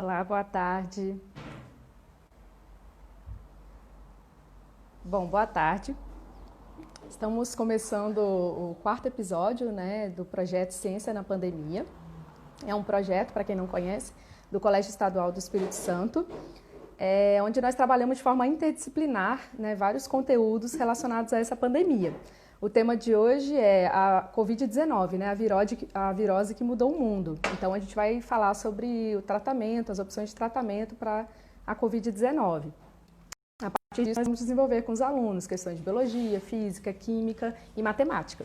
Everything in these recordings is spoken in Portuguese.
Olá, boa tarde. Bom, boa tarde. Estamos começando o quarto episódio, do projeto Ciência na Pandemia. É um projeto, para quem não conhece, do Colégio Estadual do Espírito Santo, onde nós trabalhamos de forma interdisciplinar, vários conteúdos relacionados a essa pandemia. O tema de hoje é a Covid-19, a virose que mudou o mundo. Então, a gente vai falar sobre o tratamento, as opções de tratamento para a Covid-19. A partir disso, nós vamos desenvolver com os alunos questões de biologia, física, química e matemática.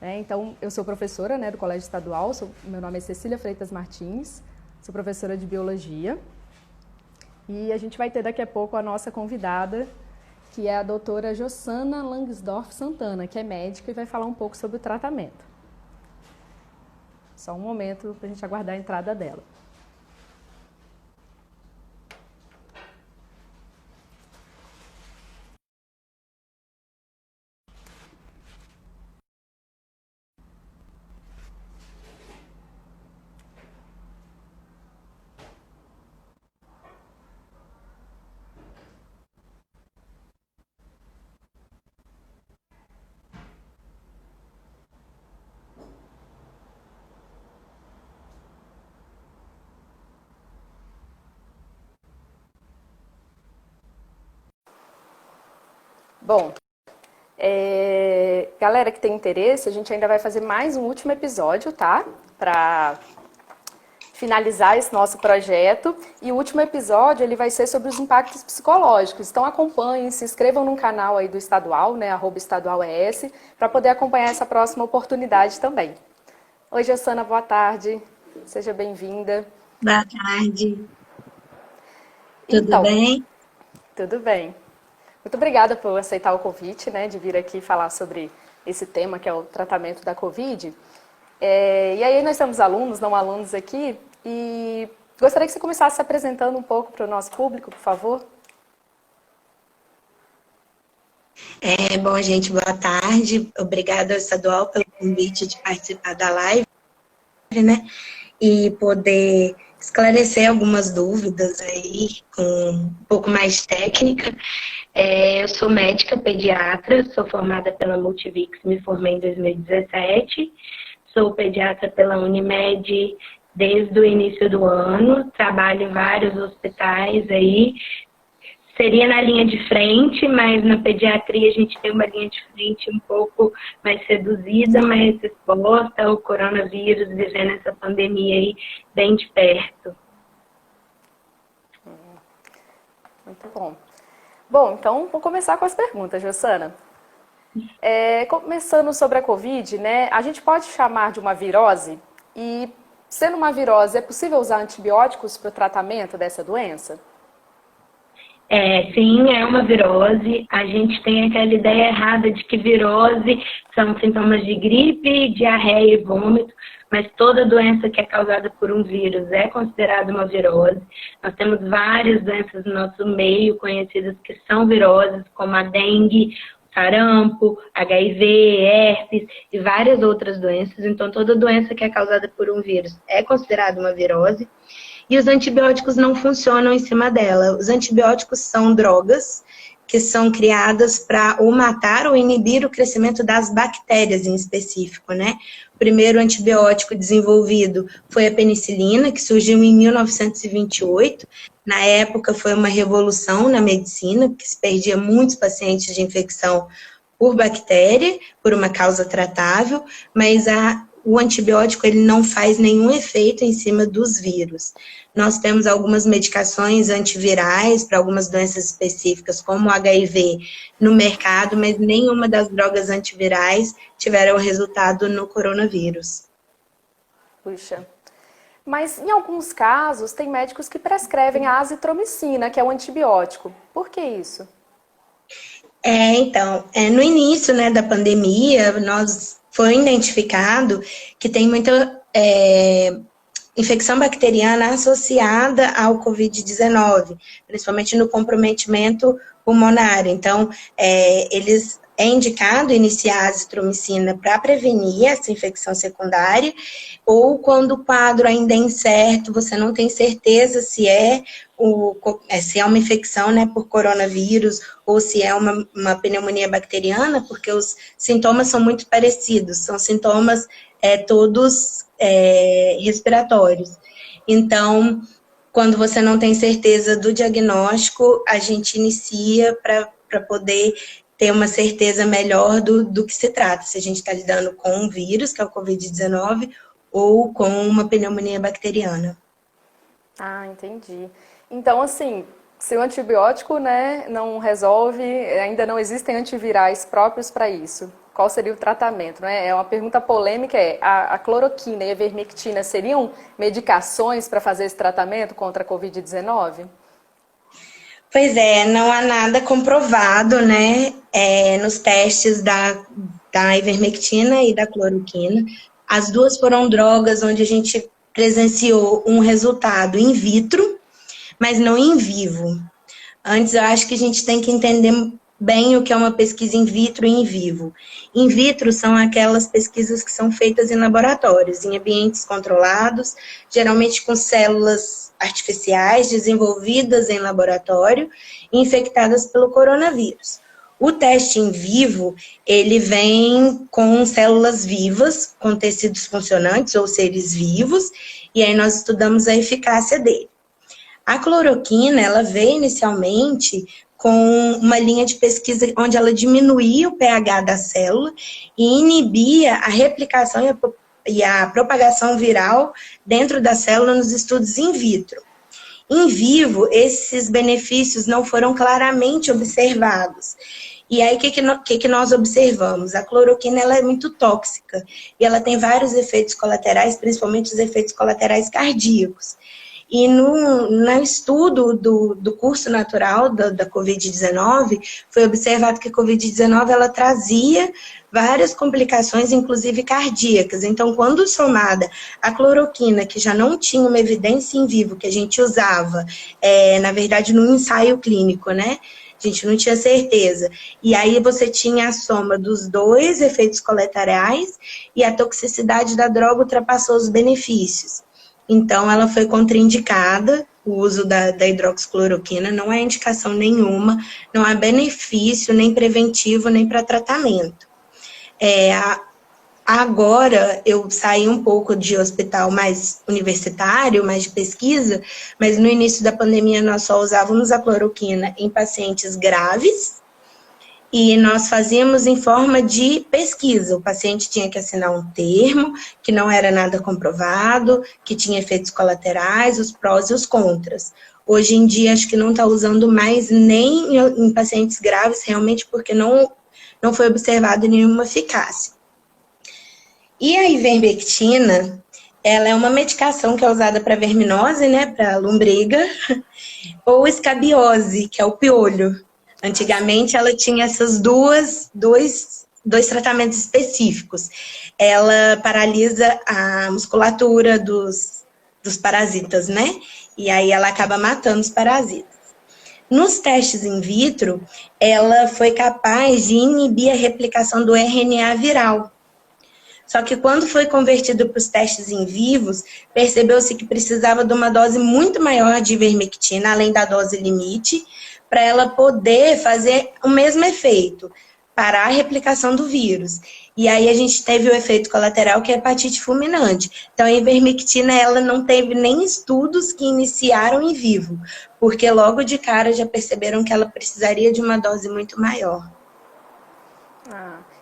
Então, eu sou professora do Colégio Estadual, meu nome é Cecília Freitas Martins, sou professora de biologia. E a gente vai ter daqui a pouco a nossa convidada, que é a doutora Jossana Langsdorff Santana, que é médica e vai falar um pouco sobre o tratamento. Só um momento para a gente aguardar a entrada dela. Bom, galera que tem interesse, a gente ainda vai fazer mais um último episódio, tá? Para finalizar esse nosso projeto. E o último episódio ele vai ser sobre os impactos psicológicos. Então acompanhem, se inscrevam no canal aí do Estadual, @estaduales, para poder acompanhar essa próxima oportunidade também. Oi, Jossana, boa tarde. Seja bem-vinda. Boa tarde. Tudo Então, bem? tudo bem. Muito obrigada por aceitar o convite, de vir aqui falar sobre esse tema, que é o tratamento da Covid. E aí nós temos alunos, não alunos aqui, e gostaria que você começasse se apresentando um pouco para o nosso público, por favor. Bom, gente, boa tarde. Obrigada ao Estadual pelo convite de participar da live, e poder esclarecer algumas dúvidas aí com um pouco mais técnica. Eu sou médica pediatra, sou formada pela Multivix, me formei em 2017. Sou pediatra pela Unimed desde o início do ano, trabalho em vários hospitais aí. Seria na linha de frente, mas na pediatria a gente tem uma linha de frente um pouco mais reduzida, mais exposta ao coronavírus, vivendo essa pandemia aí bem de perto. Muito bom. Bom, então vou começar com as perguntas, Jossana. Começando sobre a Covid, a gente pode chamar de uma virose? E, sendo uma virose, é possível usar antibióticos para o tratamento dessa doença? Sim, é uma virose. A gente tem aquela ideia errada de que virose são sintomas de gripe, diarreia e vômito, mas toda doença que é causada por um vírus é considerada uma virose. Nós temos várias doenças no nosso meio conhecidas que são viroses, como a dengue, sarampo, HIV, herpes e várias outras doenças. Então, toda doença que é causada por um vírus é considerada uma virose. E os antibióticos não funcionam em cima dela. Os antibióticos são drogas que são criadas para ou matar ou inibir o crescimento das bactérias em específico, O primeiro antibiótico desenvolvido foi a penicilina, que surgiu em 1928. Na época foi uma revolução na medicina, porque se perdia muitos pacientes de infecção por bactéria, por uma causa tratável, mas o antibiótico ele não faz nenhum efeito em cima dos vírus. Nós temos algumas medicações antivirais para algumas doenças específicas, como o HIV, no mercado, mas nenhuma das drogas antivirais tiveram resultado no coronavírus. Puxa. Mas, em alguns casos, tem médicos que prescrevem a azitromicina, que é um antibiótico. Por que isso? Então, no início da pandemia, foi identificado que tem muita infecção bacteriana associada ao Covid-19, principalmente no comprometimento pulmonar. Então, eles é indicado iniciar a azitromicina para prevenir essa infecção secundária, ou quando o quadro ainda é incerto, você não tem certeza se é uma infecção, né, por coronavírus ou se é uma pneumonia bacteriana, porque os sintomas são muito parecidos, são sintomas todos respiratórios. Então, quando você não tem certeza do diagnóstico, a gente inicia para poder ter uma certeza melhor do que se trata, se a gente está lidando com um vírus, que é o Covid-19, ou com uma pneumonia bacteriana. Ah, entendi. Então, assim, se o antibiótico, né, não resolve, ainda não existem antivirais próprios para isso, qual seria o tratamento, né? É uma pergunta polêmica, a cloroquina e a ivermectina seriam medicações para fazer esse tratamento contra a Covid-19? Pois é, não há nada comprovado, né, nos testes da ivermectina e da cloroquina. As duas foram drogas onde a gente presenciou um resultado in vitro, mas não in vivo. Antes, eu acho que a gente tem que entender bem o que é uma pesquisa in vitro e in vivo. In vitro são aquelas pesquisas que são feitas em laboratórios, em ambientes controlados, geralmente com células artificiais desenvolvidas em laboratório e infectadas pelo coronavírus. O teste em vivo, ele vem com células vivas, com tecidos funcionantes ou seres vivos, e aí nós estudamos a eficácia dele. A cloroquina, ela veio inicialmente com uma linha de pesquisa onde ela diminuía o pH da célula e inibia a replicação e a propagação viral dentro da célula nos estudos in vitro. Em vivo, esses benefícios não foram claramente observados. E aí, o que nós observamos? A cloroquina ela é muito tóxica e ela tem vários efeitos colaterais, principalmente os efeitos colaterais cardíacos. E no estudo do curso natural da Covid-19, foi observado que a Covid-19 ela trazia várias complicações, inclusive cardíacas. Então, quando somada a cloroquina, que já não tinha uma evidência em vivo, que a gente usava, na verdade, no ensaio clínico, né? A gente não tinha certeza. E aí você tinha a soma dos dois efeitos colaterais e a toxicidade da droga ultrapassou os benefícios. Então, ela foi contraindicada, o uso da hidroxicloroquina, não há indicação nenhuma, não há benefício, nem preventivo, nem para tratamento. Agora, eu saí um pouco de hospital mais universitário, mais de pesquisa, mas no início da pandemia nós só usávamos a cloroquina em pacientes graves, e nós fazíamos em forma de pesquisa. O paciente tinha que assinar um termo, que não era nada comprovado, que tinha efeitos colaterais, os prós e os contras. Hoje em dia, acho que não está usando mais nem em pacientes graves, realmente porque não foi observado nenhuma eficácia. E a ivermectina, ela é uma medicação que é usada para verminose, né, para lombriga, ou escabiose, que é o piolho. Antigamente, ela tinha esses dois tratamentos específicos. Ela paralisa a musculatura dos parasitas, né? E aí ela acaba matando os parasitas. Nos testes in vitro, ela foi capaz de inibir a replicação do RNA viral. Só que quando foi convertido para os testes em vivos, percebeu-se que precisava de uma dose muito maior de ivermectina, além da dose limite, para ela poder fazer o mesmo efeito, parar a replicação do vírus. E aí a gente teve o efeito colateral, que é a hepatite fulminante. Então, a ivermectina, ela não teve nem estudos que iniciaram em vivo, porque logo de cara já perceberam que ela precisaria de uma dose muito maior.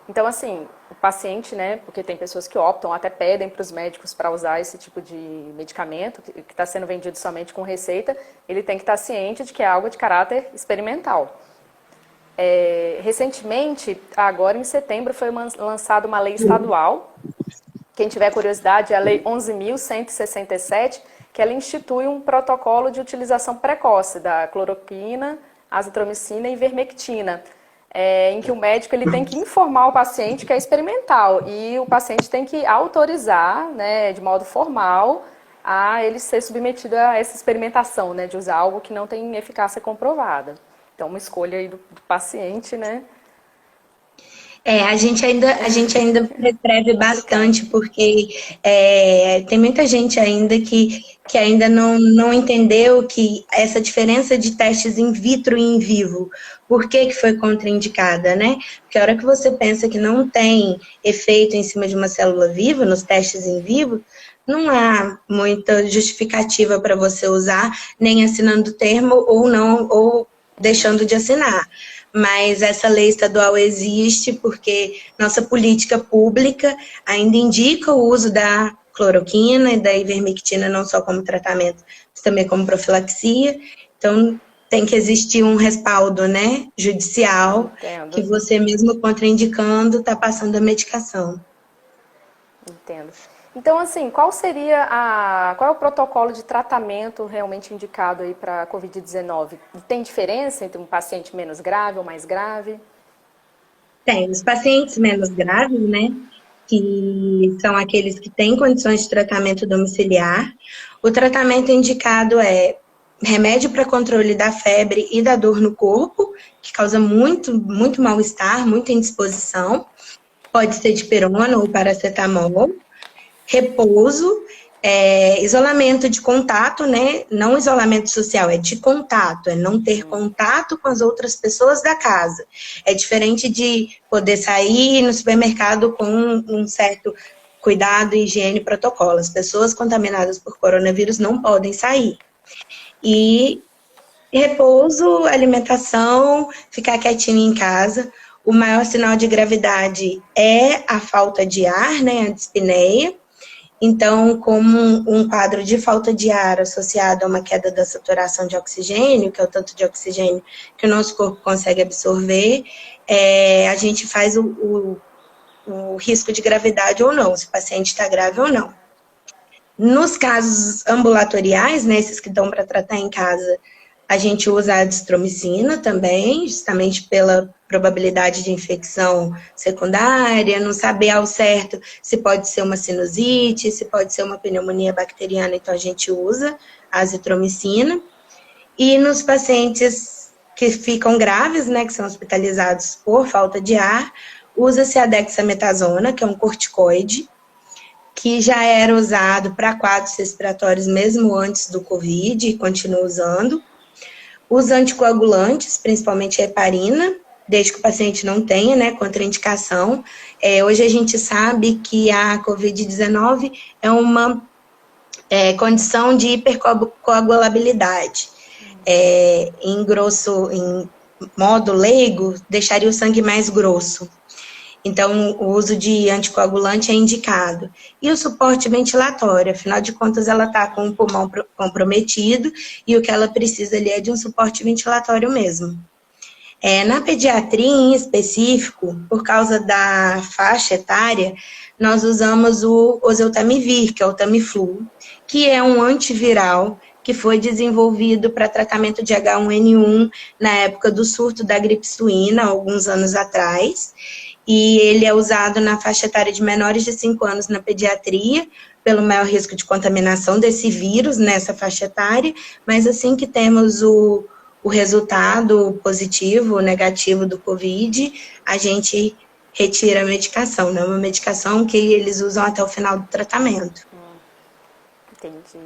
Então, assim, o paciente, né, porque tem pessoas que optam, até pedem para os médicos para usar esse tipo de medicamento, que está sendo vendido somente com receita, ele tem que estar ciente de que é algo de caráter experimental. Recentemente, agora em setembro, foi lançada uma lei estadual. Quem tiver curiosidade, é a Lei 11.167, que ela institui um protocolo de utilização precoce da cloroquina, azitromicina e ivermectina, em que o médico ele tem que informar o paciente que é experimental e o paciente tem que autorizar, né, de modo formal, a ele ser submetido a essa experimentação, né, de usar algo que não tem eficácia comprovada. Então, uma escolha aí do paciente, né? A gente ainda prescreve bastante, porque tem muita gente ainda que ainda não entendeu que essa diferença de testes in vitro e in vivo, por que foi contraindicada, né? Porque a hora que você pensa que não tem efeito em cima de uma célula viva, nos testes in vivo, não há muita justificativa para você usar, nem assinando o termo ou não, ou deixando de assinar. Mas essa lei estadual existe porque nossa política pública ainda indica o uso da cloroquina e da ivermectina não só como tratamento, mas também como profilaxia. Então, tem que existir um respaldo, né, judicial, Entendo. que você mesmo contraindicando está passando a medicação. Entendo. Então, assim, qual é o protocolo de tratamento realmente indicado aí para a Covid-19? Tem diferença entre um paciente menos grave ou mais grave? Tem os pacientes menos graves, né, que são aqueles que têm condições de tratamento domiciliar. O tratamento indicado é remédio para controle da febre e da dor no corpo, que causa muito, muito mal-estar, muita indisposição. Pode ser dipirona ou paracetamol. Repouso, isolamento de contato, né? Não isolamento social, é de contato, é não ter contato com as outras pessoas da casa. É diferente de poder sair no supermercado com um certo cuidado, higiene e protocolo. As pessoas contaminadas por coronavírus não podem sair. E repouso, alimentação, ficar quietinho em casa. O maior sinal de gravidade é a falta de ar, né? A dispneia. Então, como um quadro de falta de ar associado a uma queda da saturação de oxigênio, que é o tanto de oxigênio que o nosso corpo consegue absorver, a gente faz o risco de gravidade ou não, se o paciente está grave ou não. Nos casos ambulatoriais, né, esses que dão para tratar em casa, a gente usa a azitromicina também, justamente pela probabilidade de infecção secundária, não saber ao certo se pode ser uma sinusite, se pode ser uma pneumonia bacteriana, então a gente usa a azitromicina. E nos pacientes que ficam graves, né, que são hospitalizados por falta de ar, usa-se a dexametasona, que é um corticoide, que já era usado para quadros respiratórios mesmo antes do Covid, e continua usando. Os anticoagulantes, principalmente a heparina, desde que o paciente não tenha, né, contraindicação. Hoje a gente sabe que a Covid-19 é uma condição de hipercoagulabilidade. Em modo leigo, deixaria o sangue mais grosso. Então, o uso de anticoagulante é indicado. E o suporte ventilatório, afinal de contas, ela está com o pulmão comprometido e o que ela precisa ali é de um suporte ventilatório mesmo. Na pediatria, em específico, por causa da faixa etária, nós usamos o oseltamivir, que é o Tamiflu, que é um antiviral que foi desenvolvido para tratamento de H1N1 na época do surto da gripe suína, alguns anos atrás. E ele é usado na faixa etária de menores de 5 anos na pediatria, pelo maior risco de contaminação desse vírus nessa faixa etária, mas assim que temos o resultado positivo ou negativo do Covid, a gente retira a medicação, né? Uma medicação que eles usam até o final do tratamento. Entendi.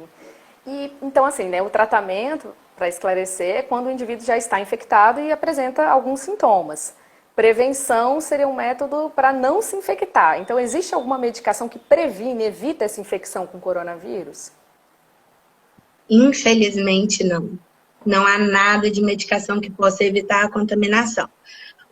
E, então, assim, né, o tratamento, para esclarecer, é quando o indivíduo já está infectado e apresenta alguns sintomas. Prevenção seria um método para não se infectar. Então, existe alguma medicação que previne, evita essa infecção com coronavírus? Infelizmente, não. Não há nada de medicação que possa evitar a contaminação.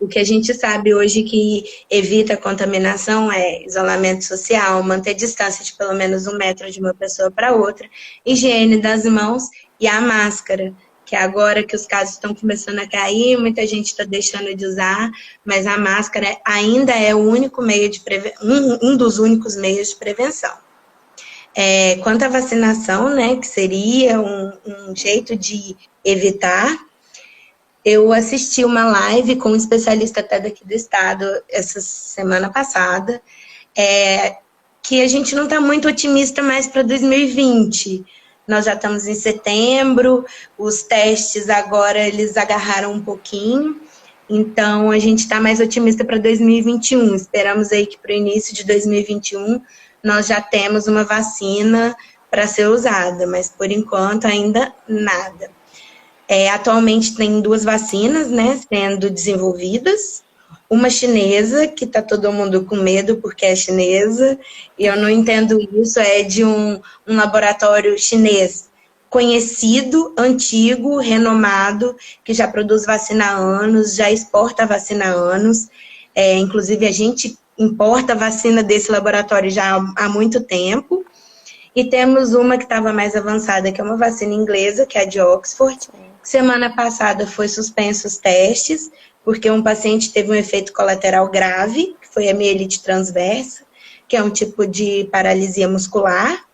O que a gente sabe hoje que evita a contaminação é isolamento social, manter distância de pelo menos 1 metro de uma pessoa para outra, higiene das mãos e a máscara, que agora que os casos estão começando a cair, muita gente está deixando de usar, mas a máscara ainda é o único meio de um dos únicos meios de prevenção. Quanto à vacinação, né, que seria um jeito de evitar, eu assisti uma live com um especialista até daqui do estado essa semana passada, que a gente não está muito otimista mais para 2020. Nós já estamos em setembro, os testes agora eles agarraram um pouquinho, Então, a gente está mais otimista para 2021. Esperamos aí que para o início de 2021 nós já temos uma vacina para ser usada, mas por enquanto ainda nada. Atualmente tem 2 vacinas, né, sendo desenvolvidas. Uma chinesa, que está todo mundo com medo porque é chinesa, e eu não entendo isso, é de um laboratório chinês conhecido, antigo, renomado, que já produz vacina há anos, já exporta vacina há anos. Inclusive, a gente importa vacina desse laboratório já há muito tempo. E temos uma que estava mais avançada, que é uma vacina inglesa, que é a de Oxford. Semana passada foi suspenso os testes, porque um paciente teve um efeito colateral grave, que foi a mielite transversa, que é um tipo de paralisia muscular.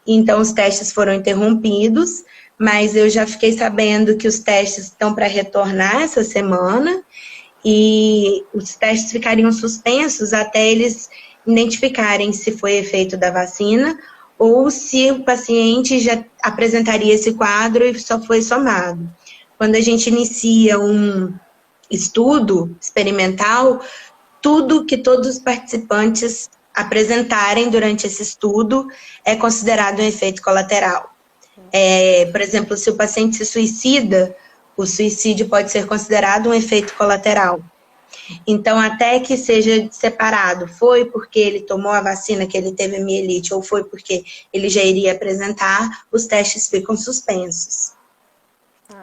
Então, os testes foram interrompidos, mas eu já fiquei sabendo que os testes estão para retornar essa semana, e os testes ficariam suspensos até eles identificarem se foi efeito da vacina ou se o paciente já apresentaria esse quadro e só foi somado. Quando a gente inicia um estudo experimental, tudo que todos os participantes apresentarem durante esse estudo é considerado um efeito colateral. Por exemplo, se o paciente se suicida, o suicídio pode ser considerado um efeito colateral. Então, até que seja separado, foi porque ele tomou a vacina que ele teve mielite ou foi porque ele já iria apresentar, os testes ficam suspensos.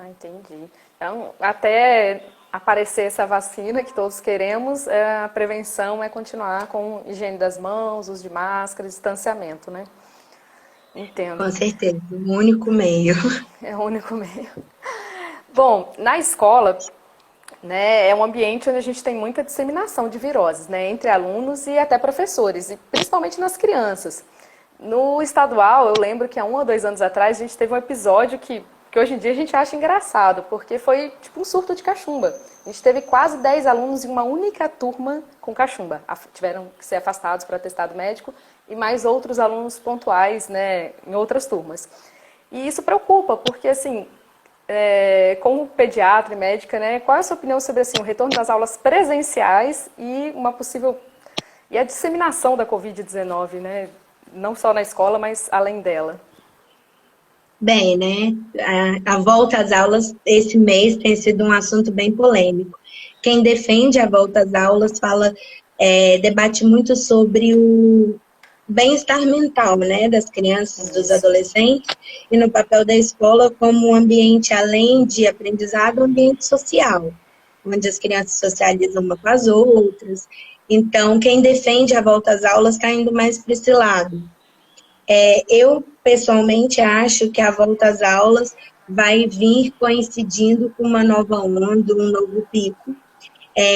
Entendi. Então, até aparecer essa vacina que todos queremos, a prevenção é continuar com higiene das mãos, uso de máscara, distanciamento, né? Entendo. Com certeza, o único meio. É o único meio. Bom, na escola, né, é um ambiente onde a gente tem muita disseminação de viroses, né, entre alunos e até professores, e principalmente nas crianças. No estadual, eu lembro que há 1 ou 2 anos atrás, a gente teve um episódio que hoje em dia a gente acha engraçado, porque foi tipo um surto de cachumba. A gente teve quase 10 alunos em uma única turma com cachumba. Tiveram que ser afastados para atestado médico e mais outros alunos pontuais, né, em outras turmas. E isso preocupa, porque assim, como pediatra e médica, né, qual é a sua opinião sobre assim, o retorno das aulas presenciais e uma possível a disseminação da Covid-19, né, não só na escola, mas além dela? Bem, né, a volta às aulas esse mês tem sido um assunto bem polêmico. Quem defende a volta às aulas debate muito sobre o bem-estar mental, né, das crianças, dos adolescentes, e no papel da escola como um ambiente, além de aprendizado, um ambiente social, onde as crianças socializam uma com as outras. Então, quem defende a volta às aulas está indo mais para esse lado. Eu, pessoalmente, acho que a volta às aulas vai vir coincidindo com uma nova onda, um novo pico.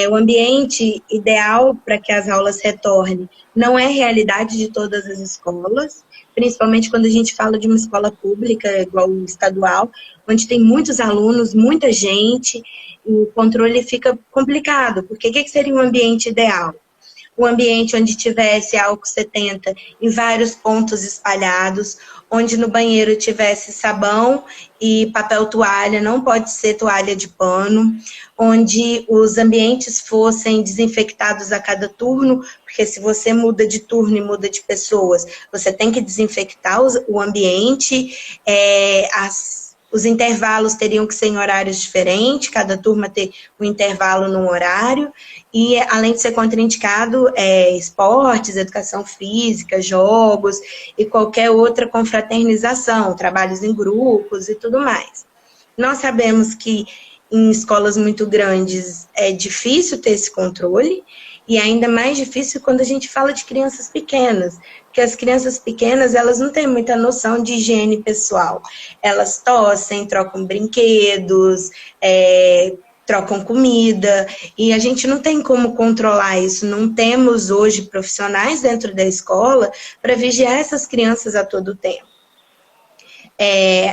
O ambiente ideal para que as aulas retornem não é realidade de todas as escolas, principalmente quando a gente fala de uma escola pública, igual estadual, onde tem muitos alunos, muita gente, o controle fica complicado, porque o que seria um ambiente ideal? Um ambiente onde tivesse álcool 70 em vários pontos espalhados, onde no banheiro tivesse sabão e papel toalha, não pode ser toalha de pano, onde os ambientes fossem desinfectados a cada turno, porque se você muda de turno e muda de pessoas, você tem que desinfectar o ambiente, os intervalos teriam que ser em horários diferentes, cada turma ter um intervalo num horário, e além de ser contraindicado, esportes, educação física, jogos e qualquer outra confraternização, trabalhos em grupos e tudo mais. Nós sabemos que em escolas muito grandes é difícil ter esse controle, e ainda mais difícil quando a gente fala de crianças pequenas, porque as crianças pequenas, elas não têm muita noção de higiene pessoal. Elas tossem, trocam brinquedos, trocam comida, e a gente não tem como controlar isso. Não temos hoje profissionais dentro da escola para vigiar essas crianças a todo tempo.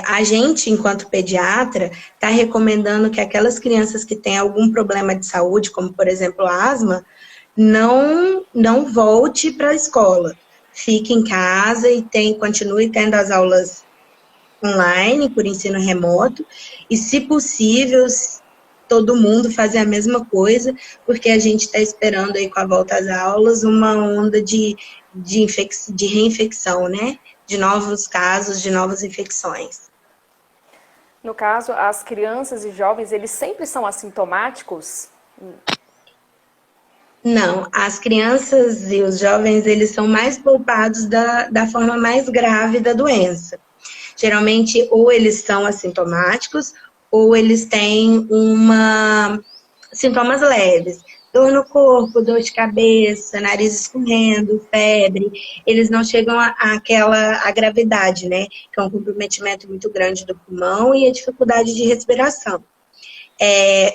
A gente, enquanto pediatra, está recomendando que aquelas crianças que têm algum problema de saúde, como por exemplo asma, não volte para a escola. Fique em casa e continue tendo as aulas online, por ensino remoto, e se possível, todo mundo fazer a mesma coisa, porque a gente está esperando aí com a volta às aulas uma onda de reinfecção, né? De novos casos, de novas infecções. No caso, as crianças e jovens, eles sempre são assintomáticos? Não, as crianças e os jovens, eles são mais poupados da forma mais grave da doença. Geralmente, ou eles são assintomáticos, ou eles têm sintomas leves. Dor no corpo, dor de cabeça, nariz escorrendo, febre. Eles não chegam à gravidade, né? Que é um comprometimento muito grande do pulmão e a dificuldade de respiração.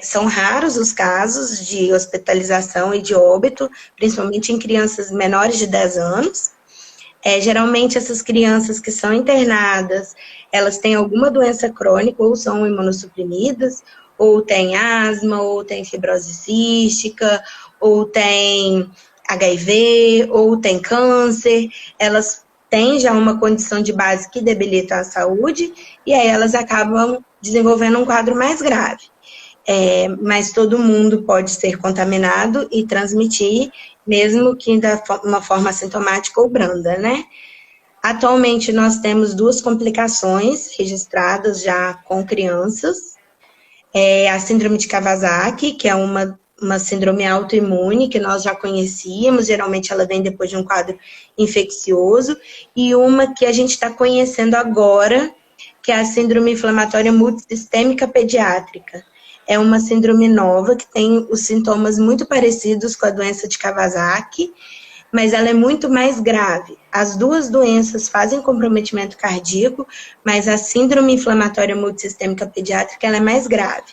São raros os casos de hospitalização e de óbito, principalmente em crianças menores de 10 anos. Geralmente, essas crianças que são internadas, elas têm alguma doença crônica, ou são imunossuprimidas, ou têm asma, ou têm fibrose cística, ou têm HIV, ou têm câncer. Elas têm já uma condição de base que debilita a saúde, e aí elas acabam desenvolvendo um quadro mais grave. Mas todo mundo pode ser contaminado e transmitir, mesmo que de uma forma assintomática ou branda, né? Atualmente, nós temos 2 complicações registradas já com crianças. A síndrome de Kawasaki, que é uma síndrome autoimune, que nós já conhecíamos, geralmente ela vem depois de um quadro infeccioso, e uma que a gente está conhecendo agora, que é a síndrome inflamatória multissistêmica pediátrica. É uma síndrome nova que tem os sintomas muito parecidos com a doença de Kawasaki, mas ela é muito mais grave. As 2 doenças fazem comprometimento cardíaco, mas a síndrome inflamatória multissistêmica pediátrica ela é mais grave.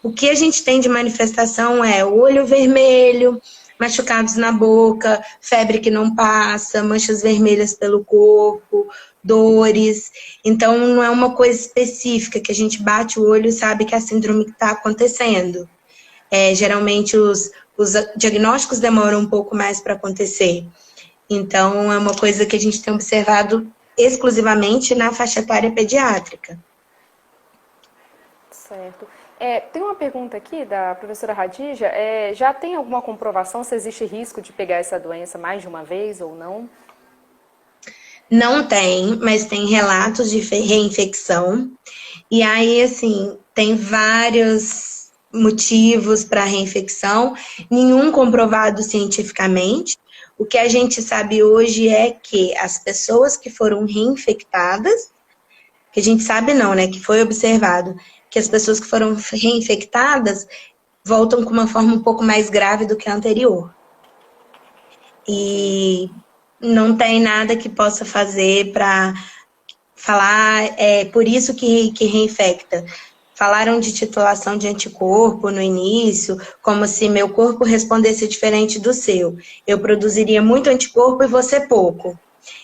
O que a gente tem de manifestação é olho vermelho, machucados na boca, febre que não passa, manchas vermelhas pelo corpo, dores. Então, não é uma coisa específica que a gente bate o olho e sabe que a síndrome está acontecendo. Geralmente, os diagnósticos demoram um pouco mais para acontecer. Então, é uma coisa que a gente tem observado exclusivamente na faixa etária pediátrica. Certo. Tem uma pergunta aqui da professora Radija. Já tem alguma comprovação se existe risco de pegar essa doença mais de uma vez ou não? Não tem, mas tem relatos de reinfecção. E aí, assim, tem vários motivos para reinfecção, nenhum comprovado cientificamente. O que a gente sabe hoje é que as pessoas que foram reinfectadas, que a gente sabe não, né, que foi observado, que as pessoas que foram reinfectadas voltam com uma forma um pouco mais grave do que a anterior. E não tem nada que possa fazer para falar, por isso que reinfecta. Falaram de titulação de anticorpo no início, como se meu corpo respondesse diferente do seu. Eu produziria muito anticorpo e você pouco.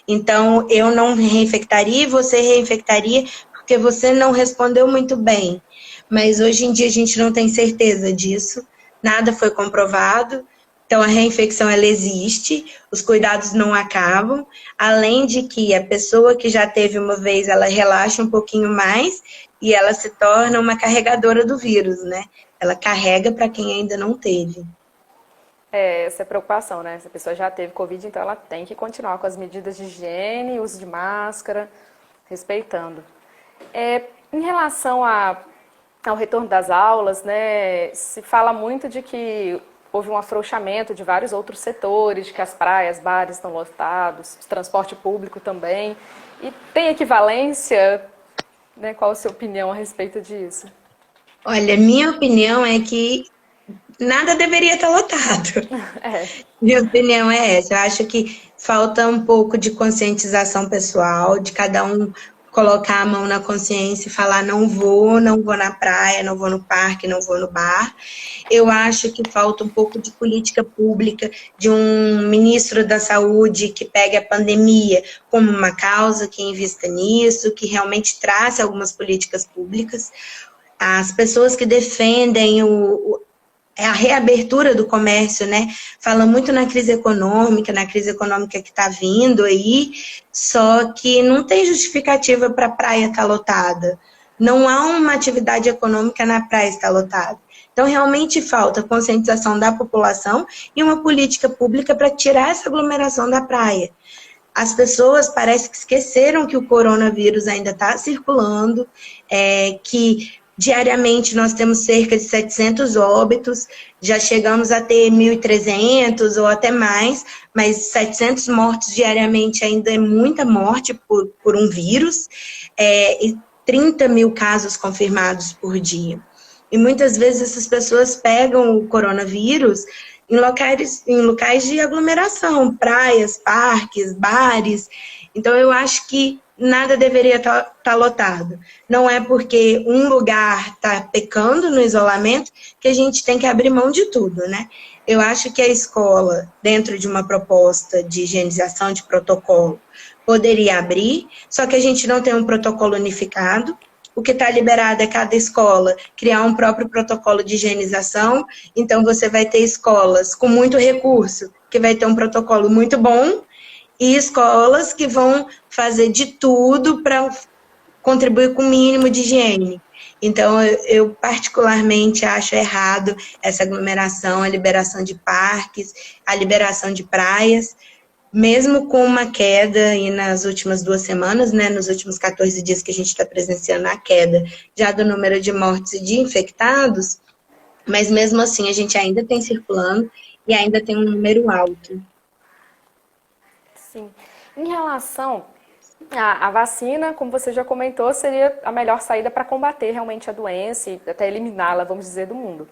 Então, eu não reinfectaria e você reinfectaria porque você não respondeu muito bem. Mas hoje em dia a gente não tem certeza disso, nada foi comprovado. Então, a reinfecção, ela existe, os cuidados não acabam, além de que a pessoa que já teve uma vez, ela relaxa um pouquinho mais e ela se torna uma carregadora do vírus, né? Ela carrega para quem ainda não teve. Essa é a preocupação, né? Se a pessoa já teve Covid, então ela tem que continuar com as medidas de higiene, uso de máscara, respeitando. Em relação ao retorno das aulas, né? Se fala muito de que houve um afrouxamento de vários outros setores, de que as praias, bares estão lotados, o transporte público também. E tem equivalência, né? Qual a sua opinião a respeito disso? Olha, minha opinião é que nada deveria estar lotado. Minha opinião é essa. Eu acho que falta um pouco de conscientização pessoal, de cada um colocar a mão na consciência e falar não vou na praia, não vou no parque, não vou no bar. Eu acho que falta um pouco de política pública, de um ministro da saúde que pegue a pandemia como uma causa, que invista nisso, que realmente traça algumas políticas públicas. As pessoas que defendem a reabertura do comércio, né? Fala muito na crise econômica que está vindo aí, só que não tem justificativa para a praia estar lotada. não há uma atividade econômica na praia, está lotada. Então, realmente falta conscientização da população e uma política pública para tirar essa aglomeração da praia. As pessoas parece que esqueceram que o coronavírus ainda está circulando, que diariamente nós temos cerca de 700 óbitos, já chegamos a ter 1.300 ou até mais, mas 700 mortos diariamente ainda é muita morte por um vírus, e 30 mil casos confirmados por dia. E muitas vezes essas pessoas pegam o coronavírus em locais de aglomeração, praias, parques, bares. Então, eu acho que nada deveria estar lotado. Não é porque um lugar está pecando no isolamento que a gente tem que abrir mão de tudo, né? Eu acho que a escola, dentro de uma proposta de higienização de protocolo, poderia abrir, só que a gente não tem um protocolo unificado. O que está liberado é cada escola criar um próprio protocolo de higienização. Então, você vai ter escolas com muito recurso, que vai ter um protocolo muito bom, e escolas que vão fazer de tudo para contribuir com o mínimo de higiene. Então, eu particularmente acho errado essa aglomeração, a liberação de parques, a liberação de praias, mesmo com uma queda aí nas últimas 2 semanas, né, nos últimos 14 dias que a gente está presenciando a queda já do número de mortes e de infectados, mas mesmo assim a gente ainda tem circulando e ainda tem um número alto. Sim. Em relação à vacina, como você já comentou, seria a melhor saída para combater realmente a doença e até eliminá-la, vamos dizer, do mundo.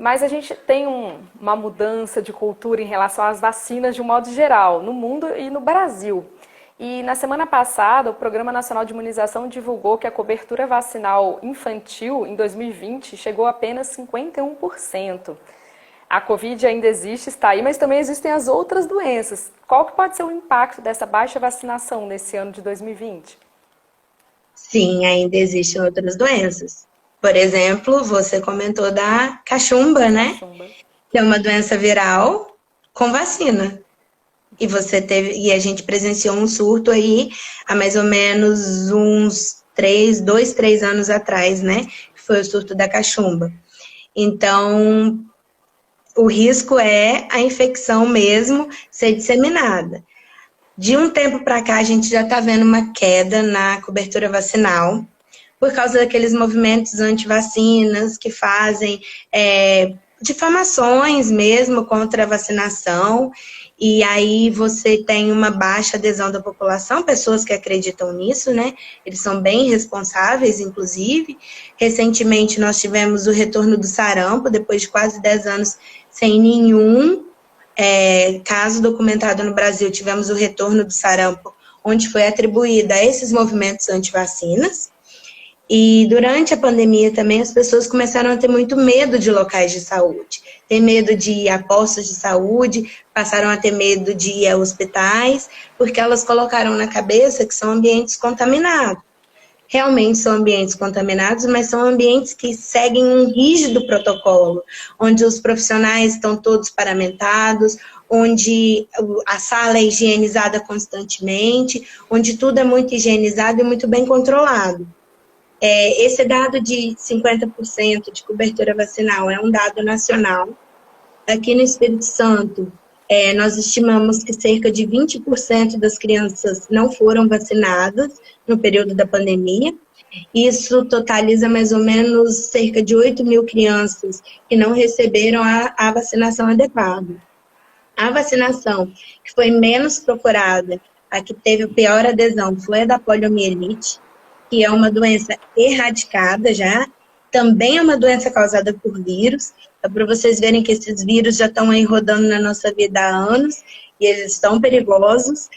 Mas a gente tem uma mudança de cultura em relação às vacinas de um modo geral, no mundo e no Brasil. E na semana passada, o Programa Nacional de Imunização divulgou que a cobertura vacinal infantil em 2020 chegou a apenas 51%. A Covid ainda existe, está aí, mas também existem as outras doenças. Qual que pode ser o impacto dessa baixa vacinação nesse ano de 2020? Sim, ainda existem outras doenças. Por exemplo, você comentou da cachumba, né? Cachumba. Que é uma doença viral com vacina. E a gente presenciou um surto aí há mais ou menos uns 2, 3 anos atrás, né? Que foi o surto da cachumba. Então, o risco é a infecção mesmo ser disseminada. De um tempo para cá, a gente já está vendo uma queda na cobertura vacinal, por causa daqueles movimentos anti-vacinas que fazem difamações mesmo contra a vacinação, e aí você tem uma baixa adesão da população, pessoas que acreditam nisso, né? Eles são bem responsáveis, inclusive. Recentemente nós tivemos o retorno do sarampo, depois de quase 10 anos sem nenhum caso documentado no Brasil, tivemos o retorno do sarampo, onde foi atribuída a esses movimentos anti-vacinas. E durante a pandemia também as pessoas começaram a ter muito medo de locais de saúde. Ter medo de ir a postos de saúde, passaram a ter medo de ir a hospitais, porque elas colocaram na cabeça que são ambientes contaminados. Realmente são ambientes contaminados, mas são ambientes que seguem um rígido protocolo, onde os profissionais estão todos paramentados, onde a sala é higienizada constantemente, onde tudo é muito higienizado e muito bem controlado. Esse dado de 50% de cobertura vacinal é um dado nacional. Aqui no Espírito Santo, nós estimamos que cerca de 20% das crianças não foram vacinadas no período da pandemia. Isso totaliza mais ou menos cerca de 8 mil crianças que não receberam a vacinação adequada. A vacinação que foi menos procurada, a que teve pior adesão, foi a da poliomielite, que é uma doença erradicada já, também é uma doença causada por vírus. Então, para vocês verem que esses vírus já estão aí rodando na nossa vida há anos, e eles estão perigosos,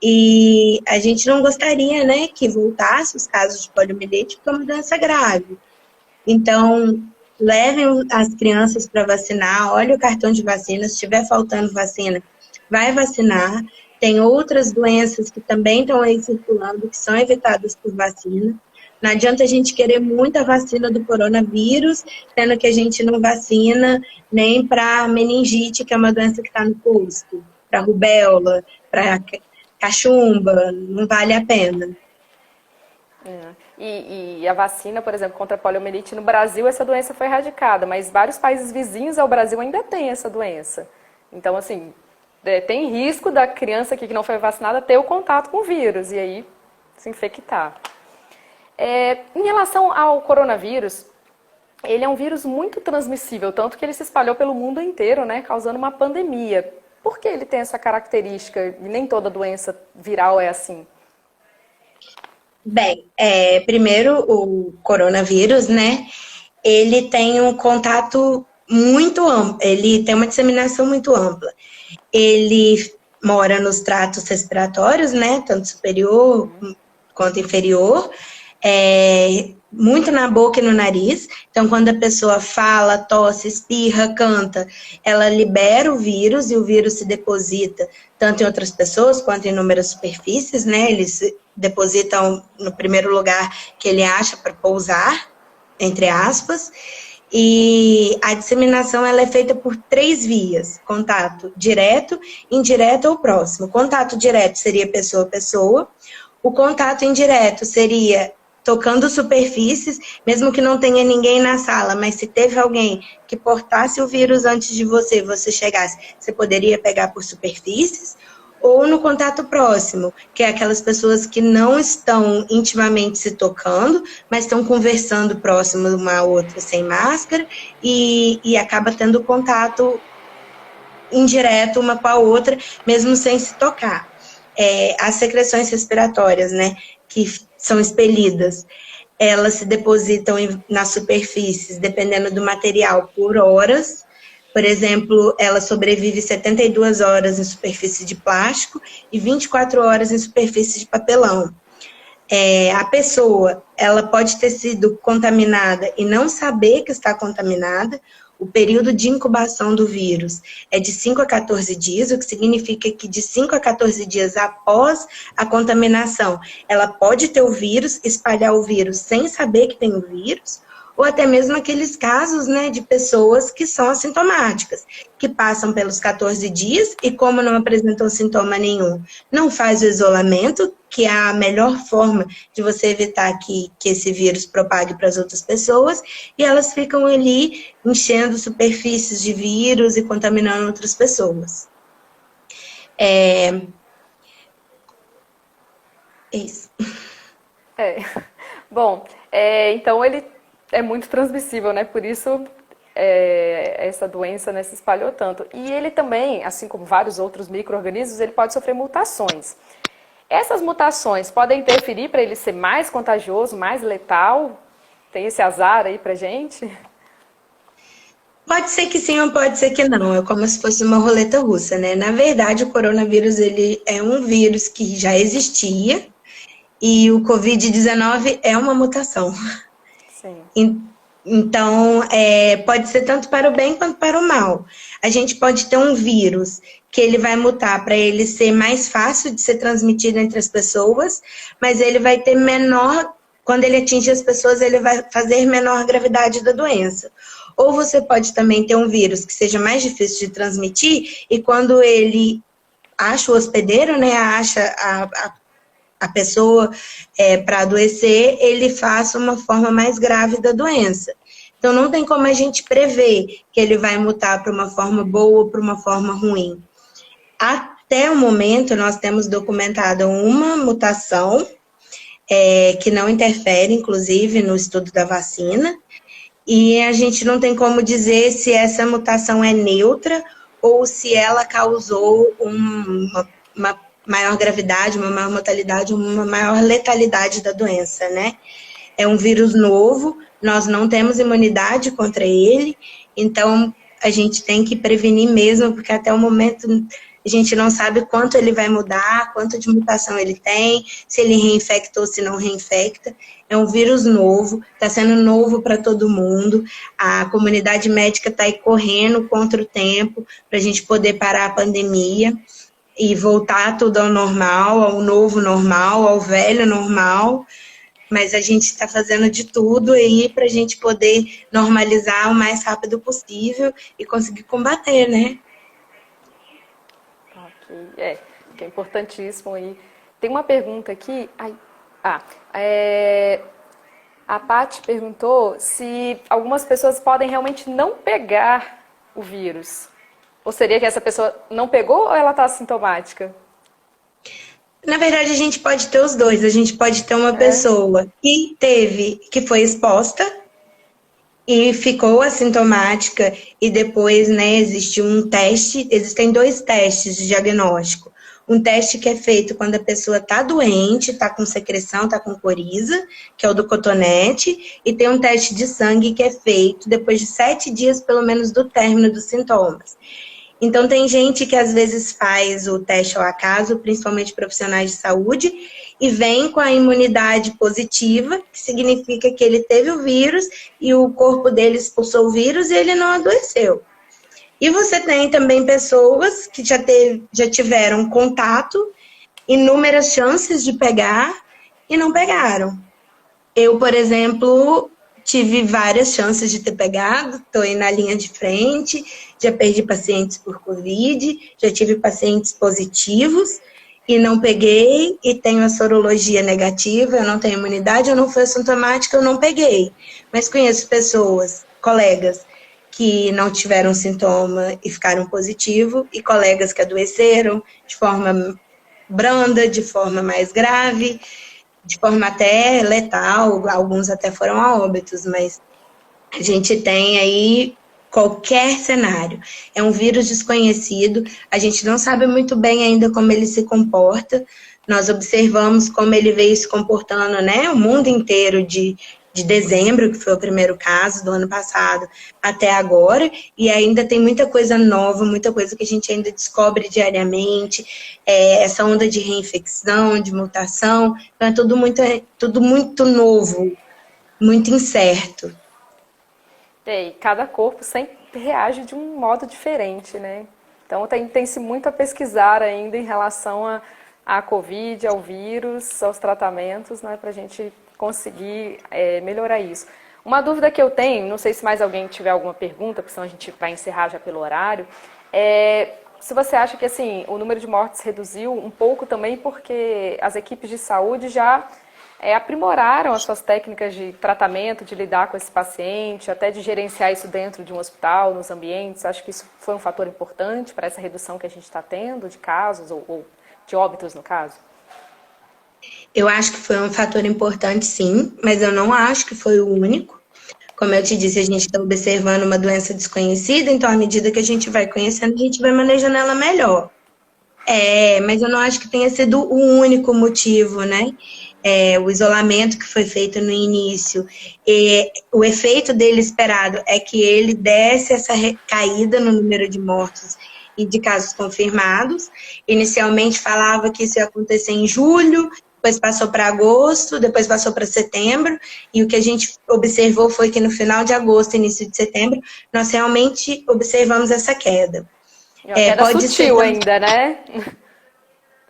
e a gente não gostaria, né, que voltasse os casos de poliomielite, porque é uma doença grave. Então, levem as crianças para vacinar, olhe o cartão de vacina, se estiver faltando vacina, vai vacinar. Tem outras doenças que também estão aí circulando, que são evitadas por vacina. Não adianta a gente querer muita vacina do coronavírus, sendo que a gente não vacina nem para meningite, que é uma doença que está no posto, para rubéola, para cachumba, não vale a pena. E a vacina, por exemplo, contra a poliomielite, no Brasil essa doença foi erradicada, mas vários países vizinhos ao Brasil ainda têm essa doença. Então, assim, tem risco da criança aqui que não foi vacinada ter o contato com o vírus e aí se infectar. Em relação ao coronavírus, ele é um vírus muito transmissível, tanto que ele se espalhou pelo mundo inteiro, né, causando uma pandemia. Por que ele tem essa característica e nem toda doença viral é assim? Bem, primeiro o coronavírus, né? Ele tem um contato muito amplo, ele tem uma disseminação muito ampla. Ele mora nos tratos respiratórios, né? Tanto superior quanto inferior. Muito na boca e no nariz. Então, quando a pessoa fala, tosse, espirra, canta, ela libera o vírus e o vírus se deposita tanto em outras pessoas quanto em inúmeras superfícies, né? Eles se depositam no primeiro lugar que ele acha para pousar, entre aspas. E a disseminação ela é feita por 3 vias: contato direto, indireto ou próximo. Contato direto seria pessoa a pessoa. O contato indireto seria tocando superfícies, mesmo que não tenha ninguém na sala, mas se teve alguém que portasse o vírus antes de você, você chegasse, você poderia pegar por superfícies. Ou no contato próximo, que é aquelas pessoas que não estão intimamente se tocando, mas estão conversando próximo uma à outra sem máscara e acaba tendo contato indireto uma com a outra, mesmo sem se tocar. As secreções respiratórias, né, que são expelidas, elas se depositam nas superfícies, dependendo do material, por horas. Por exemplo, ela sobrevive 72 horas em superfície de plástico e 24 horas em superfície de papelão. A pessoa, ela pode ter sido contaminada e não saber que está contaminada. O período de incubação do vírus é de 5 a 14 dias, o que significa que de 5 a 14 dias após a contaminação, ela pode ter o vírus, espalhar o vírus sem saber que tem o vírus, ou até mesmo aqueles casos, né, de pessoas que são assintomáticas, que passam pelos 14 dias e como não apresentam sintoma nenhum, não faz o isolamento, que é a melhor forma de você evitar que esse vírus propague para as outras pessoas, e elas ficam ali enchendo superfícies de vírus e contaminando outras pessoas. Isso. Bom, então ele é muito transmissível, né? Por isso essa doença, né, se espalhou tanto. E ele também, assim como vários outros micro-organismos, ele pode sofrer mutações. Essas mutações podem interferir para ele ser mais contagioso, mais letal? Tem esse azar aí pra gente? Pode ser que sim ou pode ser que não. É como se fosse uma roleta russa, né? Na verdade, o coronavírus ele é um vírus que já existia e o Covid-19 é uma mutação. Sim. Então, pode ser tanto para o bem quanto para o mal. A gente pode ter um vírus que ele vai mutar para ele ser mais fácil de ser transmitido entre as pessoas, mas ele vai ter menor, quando ele atinge as pessoas, ele vai fazer menor gravidade da doença. Ou você pode também ter um vírus que seja mais difícil de transmitir e quando ele acha o hospedeiro, né, acha a pessoa para adoecer, ele faça uma forma mais grave da doença. Então, não tem como a gente prever que ele vai mutar para uma forma boa ou para uma forma ruim. Até o momento, nós temos documentado uma mutação que não interfere, inclusive, no estudo da vacina, e a gente não tem como dizer se essa mutação é neutra ou se ela causou uma maior gravidade, uma maior mortalidade, uma maior letalidade da doença, né? É um vírus novo, nós não temos imunidade contra ele, então a gente tem que prevenir mesmo, porque até o momento a gente não sabe quanto ele vai mudar, quanto de mutação ele tem, se ele reinfecta ou se não reinfecta. É um vírus novo, está sendo novo para todo mundo, a comunidade médica está aí correndo contra o tempo para a gente poder parar a pandemia e voltar tudo ao normal, ao novo normal, ao velho normal, mas a gente está fazendo de tudo aí para a gente poder normalizar o mais rápido possível e conseguir combater, né? Que é importantíssimo. E tem uma pergunta aqui. A Paty perguntou se algumas pessoas podem realmente não pegar o vírus. Ou seria que essa pessoa não pegou ou ela está assintomática? Na verdade, a gente pode ter os dois. A gente pode ter uma pessoa que foi exposta e ficou assintomática e depois, né, existe um teste, existem dois testes de diagnóstico. Um teste que é feito quando a pessoa está doente, está com secreção, está com coriza, que é o do cotonete, e tem um teste de sangue que é feito depois de 7 dias, pelo menos, do término dos sintomas. Então, tem gente que às vezes faz o teste ao acaso, principalmente profissionais de saúde, e vem com a imunidade positiva, que significa que ele teve o vírus e o corpo dele expulsou o vírus e ele não adoeceu. E você tem também pessoas que já tiveram contato, inúmeras chances de pegar e não pegaram. Eu, por exemplo, tive várias chances de ter pegado, estou aí na linha de frente, já perdi pacientes por Covid, já tive pacientes positivos e não peguei, e tenho a sorologia negativa, eu não tenho imunidade, eu não fui assintomática, eu não peguei. Mas conheço pessoas, colegas, que não tiveram sintoma e ficaram positivo, e colegas que adoeceram de forma branda, de forma mais grave, de forma até letal, alguns até foram a óbitos, mas a gente tem aí qualquer cenário. É um vírus desconhecido, a gente não sabe muito bem ainda como ele se comporta, nós observamos como ele veio se comportando, né, o mundo inteiro de dezembro, que foi o primeiro caso do ano passado, até agora, e ainda tem muita coisa nova, muita coisa que a gente ainda descobre diariamente, essa onda de reinfecção, de mutação, então é tudo muito novo, muito incerto. E cada corpo sempre reage de um modo diferente, né? Então tem-se muito a pesquisar ainda em relação à Covid, ao vírus, aos tratamentos, né, para a gente conseguir melhorar isso. Uma dúvida que eu tenho, não sei se mais alguém tiver alguma pergunta, porque senão a gente vai encerrar já pelo horário, se você acha que assim, o número de mortes reduziu um pouco também porque as equipes de saúde já aprimoraram as suas técnicas de tratamento, de lidar com esse paciente, até de gerenciar isso dentro de um hospital, nos ambientes. Acho que isso foi um fator importante para essa redução que a gente está tendo de casos ou de óbitos, no caso. Eu acho que foi um fator importante, sim, mas eu não acho que foi o único. Como eu te disse, a gente está observando uma doença desconhecida, então à medida que a gente vai conhecendo, a gente vai manejando ela melhor. Mas eu não acho que tenha sido o único motivo, né? O isolamento que foi feito no início, o efeito dele esperado é que ele desse essa caída no número de mortos e de casos confirmados. Inicialmente falava que isso ia acontecer em julho, depois passou para agosto, depois passou para setembro, e o que a gente observou foi que no final de agosto, início de setembro, nós realmente observamos essa queda. É uma queda Pode sutil ser ainda, né?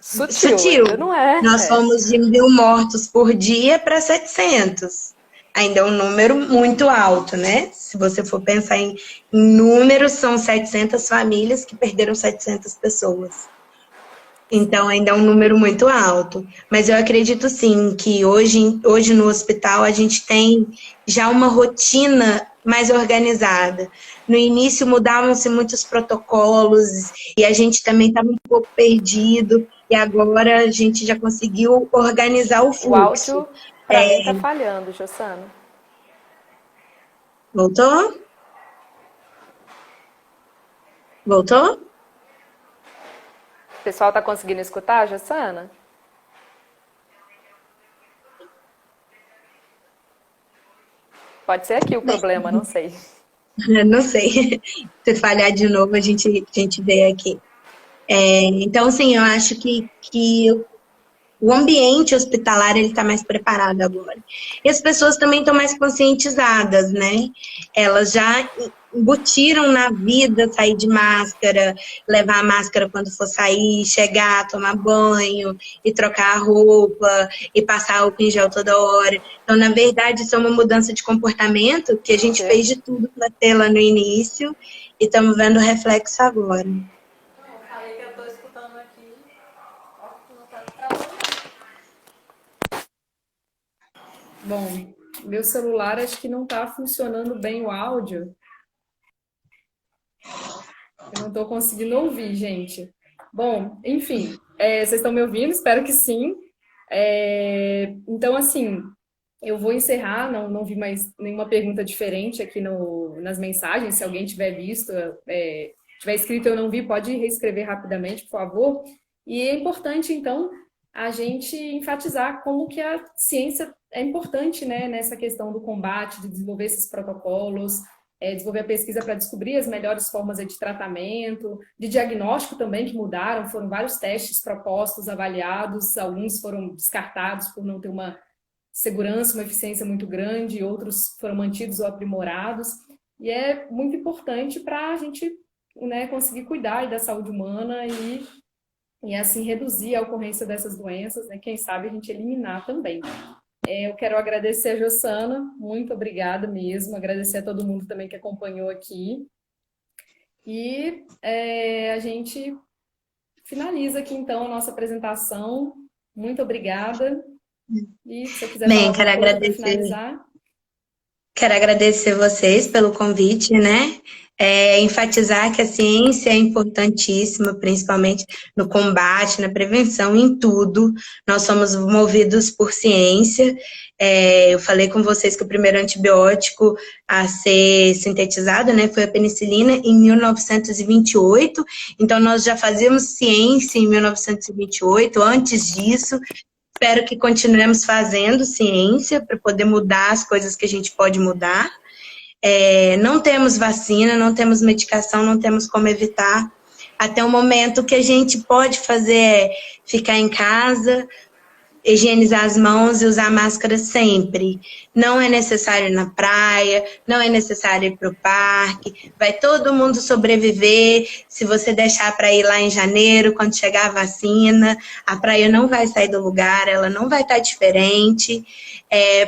Sutil. Ainda não é. Nós fomos de 1.000 mortos por dia para 700. Ainda é um número muito alto, né? Se você for pensar em números, são 700 famílias que perderam 700 pessoas. Então, ainda é um número muito alto. Mas eu acredito, sim, que hoje no hospital a gente tem já uma rotina mais organizada. No início mudavam-se muitos protocolos e a gente também estava um pouco perdido. E agora a gente já conseguiu organizar o fluxo. O áudio, para mim, está falhando, Jossana. Voltou? Voltou? O pessoal está conseguindo escutar, Jossana? Pode ser aqui o problema, não sei. Não sei. Se falhar de novo, a gente vê aqui. Então, assim, eu acho que o ambiente hospitalar ele está mais preparado agora. E as pessoas também estão mais conscientizadas, né? Elas já embutiram na vida sair de máscara, levar a máscara quando for sair, chegar, tomar banho e trocar a roupa e passar álcool em gel toda hora. Então, na verdade, isso é uma mudança de comportamento que a gente fez de tudo para ter lá no início e estamos vendo o reflexo agora. Bom, Meu celular acho que não está funcionando bem o áudio. Eu não estou conseguindo ouvir, gente. Bom, enfim, vocês estão me ouvindo? Espero que sim. Então, assim, eu vou encerrar, não vi mais nenhuma pergunta diferente aqui nas mensagens. Se alguém tiver visto, tiver escrito eu não vi, pode reescrever rapidamente, por favor. E é importante, então, a gente enfatizar como que a ciência é importante, né, nessa questão do combate, de desenvolver esses protocolos, desenvolver a pesquisa para descobrir as melhores formas de tratamento, de diagnóstico também, que mudaram, foram vários testes propostos, avaliados, alguns foram descartados por não ter uma segurança, uma eficiência muito grande, outros foram mantidos ou aprimorados, e é muito importante para a gente, né, conseguir cuidar da saúde humana e assim reduzir a ocorrência dessas doenças, né, quem sabe a gente eliminar também. Eu quero agradecer a Jossana, muito obrigada mesmo, agradecer a todo mundo também que acompanhou aqui. E a gente finaliza aqui então a nossa apresentação. Muito obrigada. E se você quiser falar alguma coisa para finalizar. Quero agradecer vocês pelo convite, né? Enfatizar que a ciência é importantíssima, principalmente no combate, na prevenção, em tudo. Nós somos movidos por ciência. Eu falei com vocês que o primeiro antibiótico a ser sintetizado, né, foi a penicilina em 1928. Então, nós já fazíamos ciência em 1928, antes disso. Espero que continuemos fazendo ciência para poder mudar as coisas que a gente pode mudar. Não temos vacina, não temos medicação, não temos como evitar. Até o momento que a gente pode fazer é ficar em casa, higienizar as mãos e usar máscara sempre. Não é necessário ir na praia, não é necessário ir para o parque, vai todo mundo sobreviver. Se você deixar para ir lá em janeiro, quando chegar a vacina, a praia não vai sair do lugar, ela não vai estar diferente.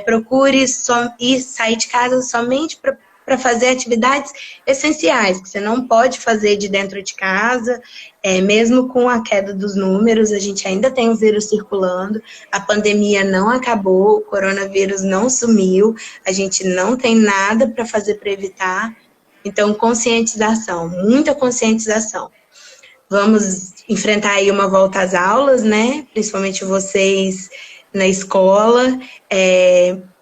Procure sair de casa somente para fazer atividades essenciais, que você não pode fazer de dentro de casa, mesmo com a queda dos números, a gente ainda tem o vírus circulando, a pandemia não acabou, o coronavírus não sumiu, a gente não tem nada para fazer para evitar, então conscientização, muita conscientização. Vamos enfrentar aí uma volta às aulas, né, principalmente vocês na escola,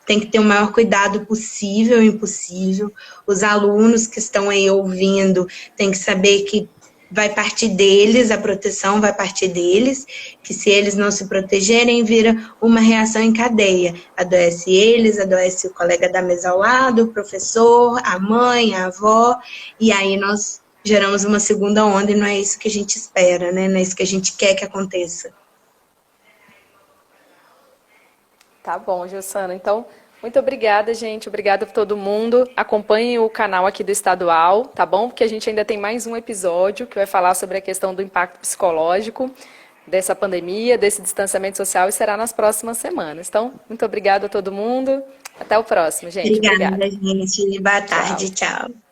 tem que ter o maior cuidado possível e impossível. Os alunos que estão aí ouvindo têm que saber que vai partir deles, a proteção vai partir deles, que se eles não se protegerem, vira uma reação em cadeia. Adoece eles, adoece o colega da mesa ao lado, o professor, a mãe, a avó, e aí nós geramos uma segunda onda e não é isso que a gente espera, né? Não é isso que a gente quer que aconteça. Tá bom, Jossana. Então, muito obrigada, gente. Obrigada por todo mundo. Acompanhem o canal aqui do Estadual, tá bom? Porque a gente ainda tem mais um episódio que vai falar sobre a questão do impacto psicológico dessa pandemia, desse distanciamento social, e será nas próximas semanas. Então, muito obrigada a todo mundo. Até o próximo, gente. Obrigada, gente. Boa tarde. Tchau.